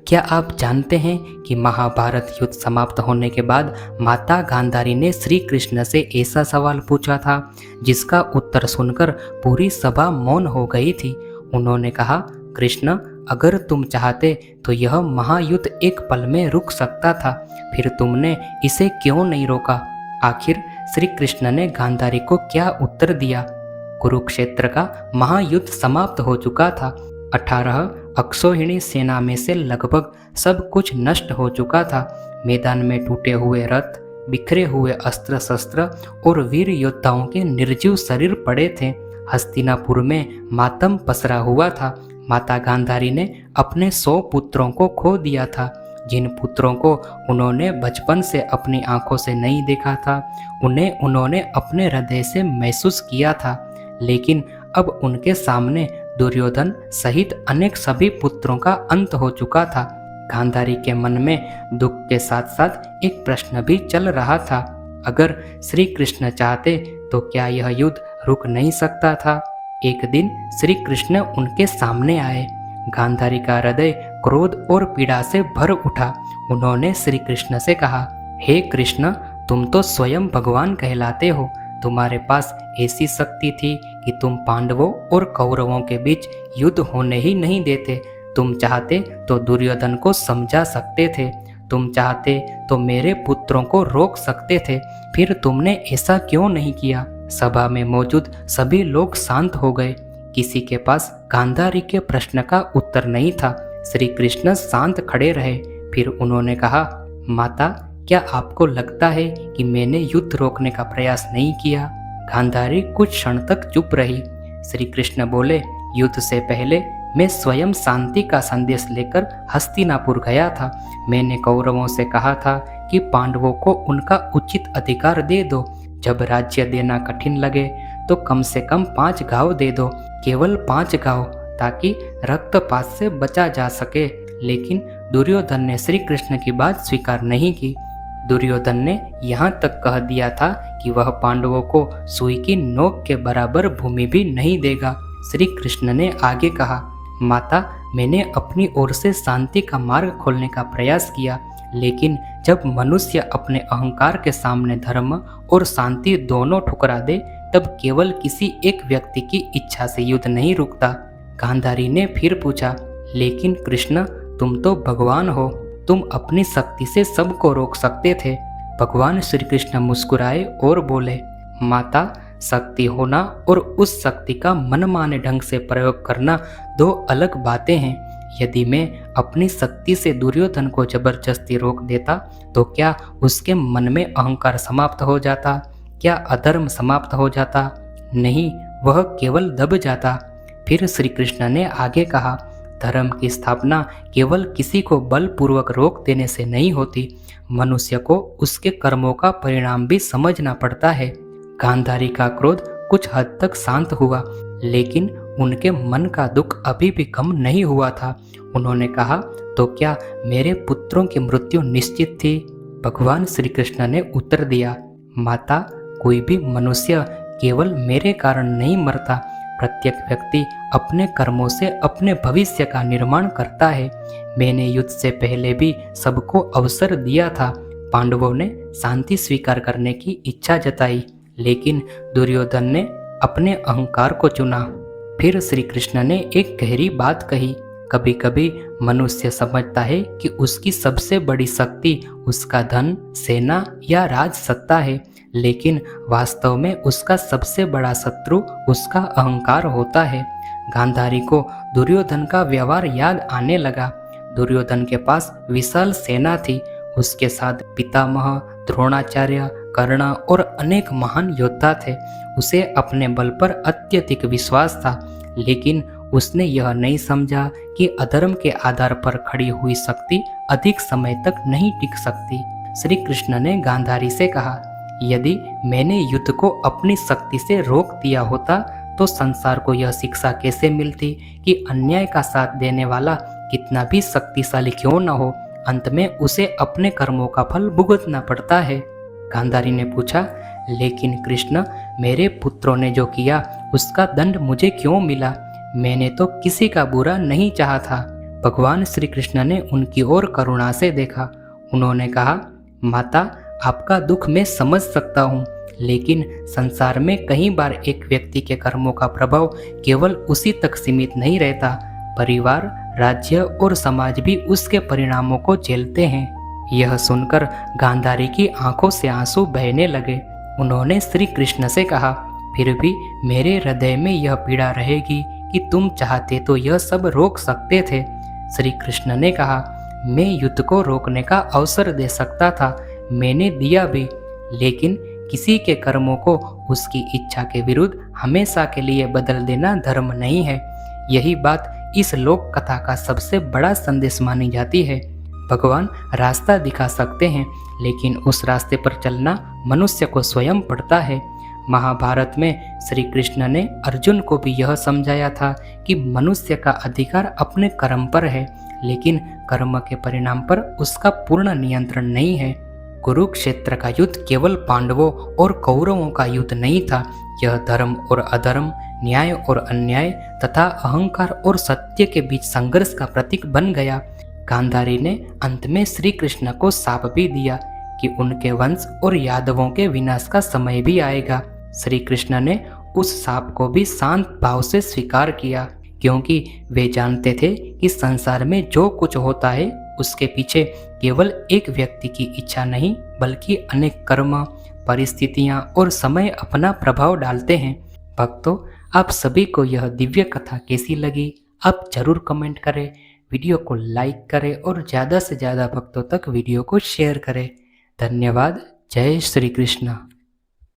क्या आप जानते हैं कि महाभारत युद्ध समाप्त होने के बाद माता गांधारी ने श्री कृष्ण से ऐसा सवाल पूछा था जिसका उत्तर सुनकर पूरी सभा मौन हो गई थी। उन्होंने कहा, कृष्ण, अगर तुम चाहते तो यह महायुद्ध एक पल में रुक सकता था, फिर तुमने इसे क्यों नहीं रोका? आखिर श्री कृष्ण ने गांधारी को क्या उत्तर दिया? कुरुक्षेत्र का महायुद्ध समाप्त हो चुका था। 18 अक्षौहिणी सेना में से लगभग सब कुछ नष्ट हो चुका था। मैदान में टूटे हुए रथ, बिखरे हुए अस्त्र शस्त्र और वीर योद्धाओं के निर्जीव शरीर पड़े थे। हस्तिनापुर में मातम पसरा हुआ था। माता गांधारी ने अपने 100 पुत्रों को खो दिया था। जिन पुत्रों को उन्होंने बचपन से अपनी आंखों से नहीं देखा था, उन्हें उन्होंने अपने हृदय से महसूस किया था, लेकिन अब उनके सामने दुर्योधन सहित अनेक सभी पुत्रों का अंत हो चुका था। गांधारी के मन में दुख के साथ साथ एक प्रश्न भी चल रहा था। अगर श्री कृष्ण चाहते तो क्या यह युद्ध रुक नहीं सकता था? एक दिन श्री कृष्ण उनके सामने आए। गांधारी का हृदय क्रोध और पीड़ा से भर उठा। उन्होंने श्री कृष्ण से कहा, हे कृष्ण, तुम तो स्वयं भगवान कहलाते हो। तुम्हारे पास ऐसी शक्ति थी कि तुम पांडवों और कौरवों के बीच युद्ध होने ही नहीं देते। तुम चाहते तो दुर्योधन को समझा सकते थे। तुम चाहते तो मेरे पुत्रों को रोक सकते थे। फिर तुमने ऐसा क्यों नहीं किया? सभा में मौजूद सभी लोग शांत हो गए। किसी के पास गांधारी के प्रश्न का उत्तर नहीं था। श्री कृष्ण शांत खड़े रहे। फिर उन्होंने कहा, माता, क्या आपको लगता है कि मैंने युद्ध रोकने का प्रयास नहीं किया? गांधारी कुछ क्षण तक चुप रही। श्री कृष्ण बोले, युद्ध से पहले मैं स्वयं शांति का संदेश लेकर हस्तिनापुर गया था। मैंने कौरवों से कहा था कि पांडवों को उनका उचित अधिकार दे दो। जब राज्य देना कठिन लगे तो कम से कम 5 गांव दे दो, केवल 5 गांव, ताकि रक्तपात से बचा जा सके। लेकिन दुर्योधन ने श्री कृष्ण की बात स्वीकार नहीं की। दुर्योधन ने यहाँ तक कह दिया था कि वह पांडवों को सुई की नोक के बराबर भूमि भी नहीं देगा। श्री कृष्ण ने आगे कहा, माता, मैंने अपनी ओर से शांति का मार्ग खोलने का प्रयास किया, लेकिन जब मनुष्य अपने अहंकार के सामने धर्म और शांति दोनों ठुकरा दे, तब केवल किसी एक व्यक्ति की इच्छा से युद्ध नहीं रुकता। गांधारी ने फिर पूछा, लेकिन कृष्ण, तुम तो भगवान हो। तुम अपनी शक्ति से सबको रोक सकते थे। भगवान श्री कृष्ण मुस्कुराए और बोले, माता, शक्ति होना और उस शक्ति का मनमाने ढंग से प्रयोग करना 2 अलग बातें हैं। यदि मैं अपनी शक्ति से दुर्योधन को जबरदस्ती रोक देता तो क्या उसके मन में अहंकार समाप्त हो जाता? क्या अधर्म समाप्त हो जाता? नहीं, वह केवल दब जाता। फिर श्री कृष्ण ने आगे कहा, धर्म की स्थापना केवल किसी को बलपूर्वक रोक देने से नहीं होती। मनुष्य को उसके कर्मों का परिणाम भी समझना पड़ता है। गांधारी का क्रोध कुछ हद तक शांत हुआ, लेकिन उनके मन का दुख अभी भी कम नहीं हुआ था। उन्होंने कहा, तो क्या मेरे पुत्रों की मृत्यु निश्चित थी? भगवान श्री कृष्ण ने उत्तर दिया, माता, कोई भी मनुष्य केवल मेरे कारण नहीं मरता। प्रत्येक व्यक्ति अपने कर्मों से अपने भविष्य का निर्माण करता है। मैंने युद्ध से पहले भी सबको अवसर दिया था। पांडवों ने शांति स्वीकार करने की इच्छा जताई, लेकिन दुर्योधन ने अपने अहंकार को चुना। फिर श्री कृष्ण ने एक गहरी बात कही, कभी कभी मनुष्य समझता है कि उसकी सबसे बड़ी शक्ति उसका धन, सेना या राज सत्ता है, लेकिन वास्तव में उसका सबसे बड़ा शत्रु उसका अहंकार होता है। गांधारी को दुर्योधन का व्यवहार याद आने लगा। दुर्योधन के पास विशाल सेना थी। उसके साथ पितामह, द्रोणाचार्य, कर्ण और अनेक महान योद्धा थे। उसे अपने बल पर अत्यधिक विश्वास था, लेकिन उसने यह नहीं समझा कि अधर्म के आधार पर खड़ी हुई शक्ति अधिक समय तक नहीं टिक सकती। श्री कृष्ण ने गांधारी से कहा, यदि मैंने युद्ध को अपनी शक्ति से रोक दिया होता तो संसार को यह शिक्षा कैसे मिलती कि अन्याय का साथ देने वाला कितना भी शक्तिशाली क्यों न हो, अंत में उसे अपने कर्मों का फल भुगतना पड़ता है। गांधारी ने पूछा, लेकिन कृष्ण, मेरे पुत्रों ने जो किया उसका दंड मुझे क्यों मिला? मैंने तो किसी का बुरा नहीं चाहा था। भगवान श्री कृष्ण ने उनकी ओर करुणा से देखा। उन्होंने कहा, माता, आपका दुख मैं समझ सकता हूँ, लेकिन संसार में कई बार एक व्यक्ति के कर्मों का प्रभाव केवल उसी तक सीमित नहीं रहता। परिवार, राज्य और समाज भी उसके परिणामों को झेलते हैं। यह सुनकर गांधारी की आंखों से आंसू बहने लगे। उन्होंने श्री कृष्ण से कहा, फिर भी मेरे हृदय में यह पीड़ा रहेगी कि तुम चाहते तो यह सब रोक सकते थे। श्री कृष्ण ने कहा, मैं युद्ध को रोकने का अवसर दे सकता था, मैंने दिया भी, लेकिन किसी के कर्मों को उसकी इच्छा के विरुद्ध हमेशा के लिए बदल देना धर्म नहीं है। यही बात इस लोक कथा का सबसे बड़ा संदेश मानी जाती है। भगवान रास्ता दिखा सकते हैं, लेकिन उस रास्ते पर चलना मनुष्य को स्वयं पड़ता है। महाभारत में श्री कृष्ण ने अर्जुन को भी यह समझाया था कि मनुष्य का अधिकार अपने कर्म पर है, लेकिन कर्म के परिणाम पर उसका पूर्ण नियंत्रण नहीं है। कुरुक्षेत्र का युद्ध केवल पांडवों और कौरवों का युद्ध नहीं था, यह धर्म और अधर्म, न्याय और अन्याय तथा अहंकार और सत्य के बीच संघर्ष का प्रतीक बन गया। गांधारी ने अंत में श्री कृष्ण को शाप भी दिया कि उनके वंश और यादवों के विनाश का समय भी आएगा। श्री कृष्ण ने उस शाप को भी शांत भाव से स्वीकार किया, क्योंकि वे जानते थे कि संसार में जो कुछ होता है उसके पीछे केवल एक व्यक्ति की इच्छा नहीं, बल्कि अनेक कर्म, परिस्थितियां और समय अपना प्रभाव डालते हैं। भक्तों, आप सभी को यह दिव्य कथा कैसी लगी, आप जरूर कमेंट करें, वीडियो को लाइक करें और ज़्यादा से ज़्यादा भक्तों तक वीडियो को शेयर करें। धन्यवाद। जय श्री कृष्ण।